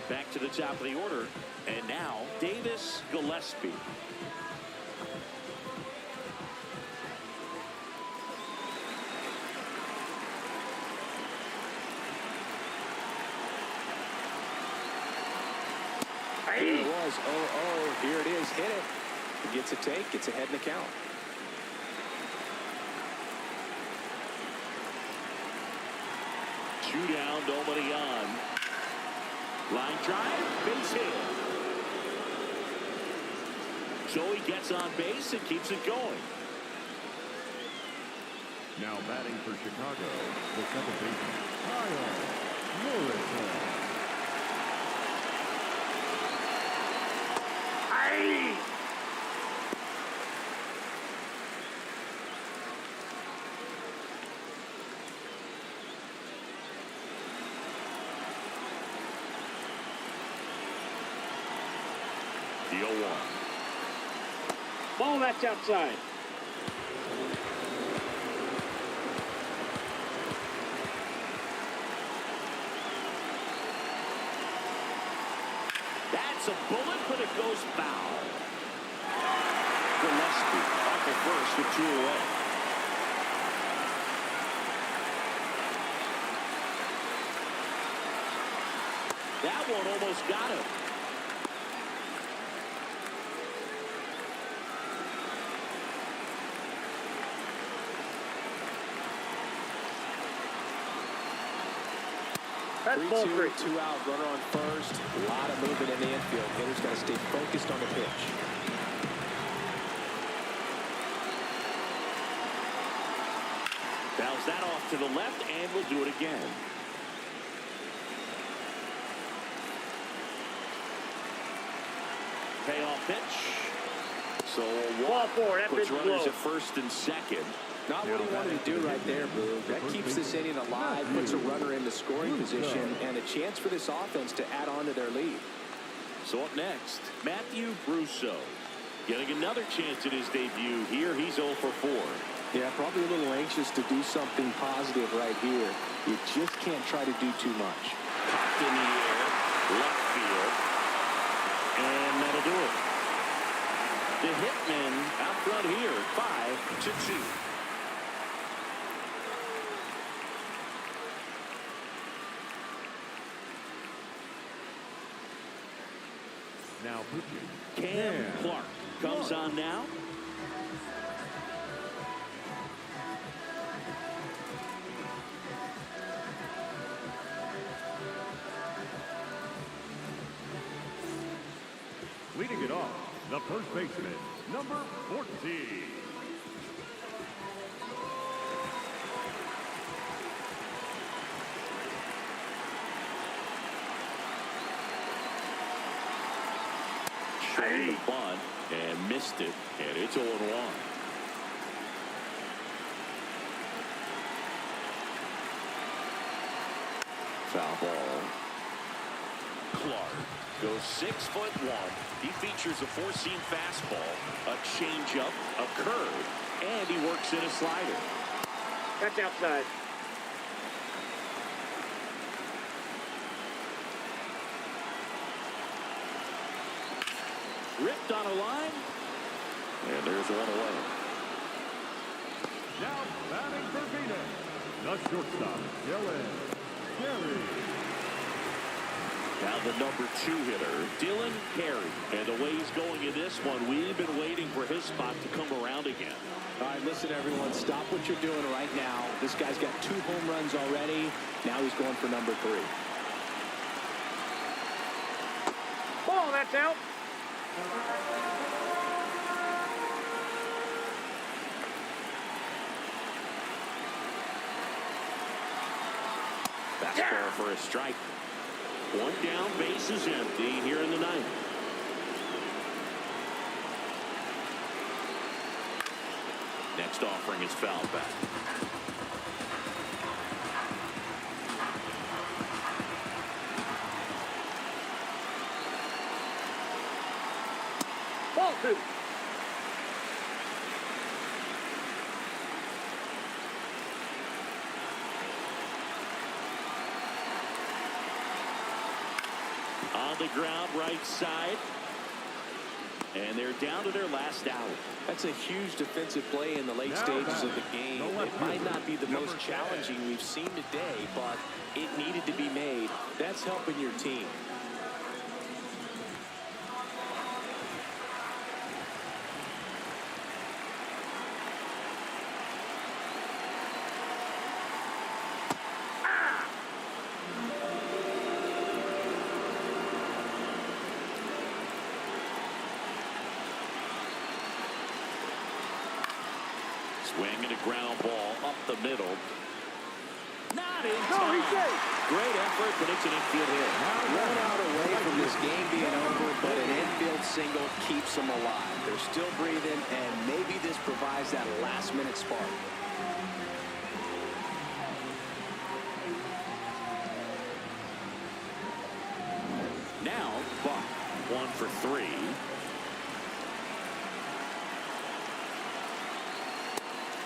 Back to the top of the order, and now Davis Gillespie. Here it was. 0-0. Here it is. Hit it. He gets a take. Gets ahead in the count. Two down, nobody on. Line drive, base hit. Joey gets on base and keeps it going. Now batting for Chicago, the 7th baseman, Kyle Morrison. The 0-1. Ball, that's outside. That's a bullet, but it goes foul. Gillespie off the first with 2 away. That one almost got him. That's ball 3. 2 out, runner on first. A lot of movement in the infield. Hitter's got to stay focused on the pitch. Bounce that off to the left, and we'll do it again. Payoff pitch. So a Ball walk 4. That puts pitch runners low. at first and second. Not what he wanted to do right there, Boo. That keeps this inning alive, puts a runner in the scoring position, and a chance for this offense to add on to their lead. So up next, Matthew Brusso. Getting another chance at his debut here. He's 0 for 4. Yeah, probably a little anxious to do something positive right here. You just can't try to do too much. Popped in the air. Left field. And that'll do it. The Hitmen out front here, 5-2. Now pitching. Cam Clark comes on now. Leading it off, the first baseman, number 14. Showing the bunt and missed it, and it's 0-1. Foul ball. Clark goes 6'1". He features a four-seam fastball, a changeup, a curve, and he works in a slider. That's outside. Ripped on a line, and there's one away. Now batting for Venus, the shortstop, Dylan Carey. Now the number 2 hitter, Dylan Carey. And the way he's going in this one, we've been waiting for his spot to come around again. All right, listen, everyone, stop what you're doing right now. This guy's got 2 home runs already. Now he's going for number 3. Ball, that's out. Fastball for a strike. 1 down, base is empty here in the 9th. Next offering is fouled back. Ball 2. On the ground, right side. And they're down to their last out. That's a huge defensive play in the late stages of the game. It might not be the most challenging we've seen today, but it needed to be made. That's helping your team. Swing and a ground ball up the middle. Not in No, time. he's safe. Great effort, but it's an infield hit. Run out away from this game being over, but an infield single keeps them alive. They're still breathing, and maybe this provides that last-minute spark. Now, Buck, 1 for 3.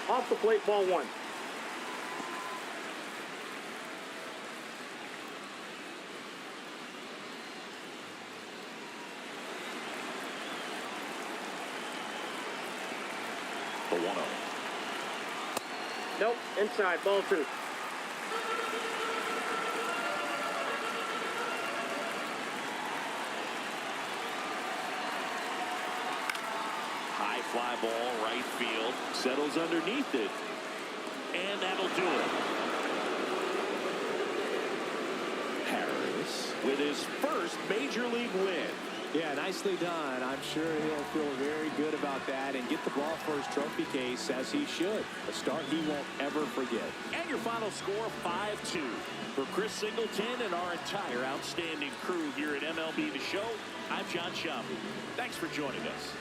Off the plate, ball 1. The 1-0. Nope, inside, ball 2. High fly ball, right field. Settles underneath it. And that'll do it. Harris with his first major league win. Yeah, nicely done. I'm sure he'll feel very good about that and get the ball for his trophy case, as he should. A start he won't ever forget. And your final score, 5-2. For Chris Singleton and our entire outstanding crew here at MLB The Show, I'm John Schaub. Thanks for joining us.